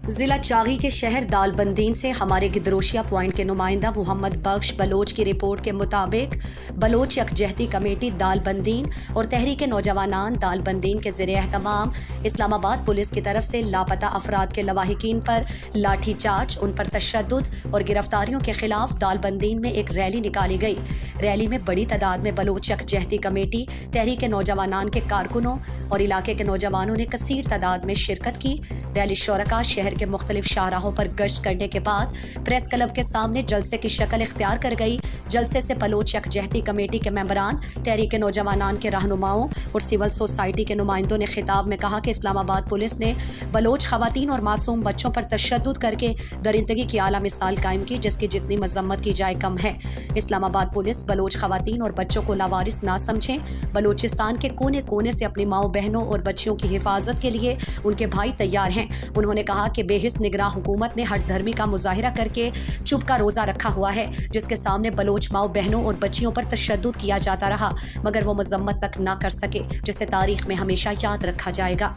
ضلع چاغی کے شہر دالبندین سے ہمارے گدروشیا پوائنٹ کے نمائندہ محمد بخش بلوچ کی رپورٹ کے مطابق بلوچ یکجہتی کمیٹی دالبندین اور تحریک نوجوانان دالبندین کے زیر اہتمام اسلام آباد پولیس کی طرف سے لاپتہ افراد کے لواحقین پر لاٹھی چارج، ان پر تشدد اور گرفتاریوں کے خلاف دالبندین میں ایک ریلی نکالی گئی۔ ریلی میں بڑی تعداد میں بلوچ یکجہتی کمیٹی، تحریک نوجوانان کے کارکنوں اور علاقے کے نوجوانوں نے کثیر تعداد میں شرکت کی۔ ریلی شرکاء شہر کے مختلف شاہراہوں پر گشت کرنے کے بعد پریس کلب کے سامنے جلسے کی شکل اختیار کر گئی۔ جلسے سے بلوچ یکجہتی کمیٹی کے ممبران، تحریک نوجوانان کے رہنماؤں اور سول سوسائٹی کے نمائندوں نے خطاب میں کہا کہ اسلام آباد پولیس نے بلوچ خواتین اور معصوم بچوں پر تشدد کر کے درندگی کی اعلیٰ مثال قائم کی، جس کی جتنی مذمت کی جائے کم ہے۔ اسلام آباد پولیس بلوچ خواتین اور بچوں کو لاوارث نہ سمجھیں۔ بلوچستان کے کونے کونے سے اپنی ماؤں بہنوں اور بچیوں کی حفاظت کے لیے ان کے بھائی تیار ہیں۔ انہوں نے کہا کہ بے حس نگراں حکومت نے ہٹ دھرمی کا مظاہرہ کر کے چپ کا روزہ رکھا ہوا ہے، جس کے سامنے بلوچ ماؤں بہنوں اور بچیوں پر تشدد کیا جاتا رہا، مگر وہ مذمت تک نہ کر سکے، جسے تاریخ میں ہمیشہ یاد رکھا جائے گا۔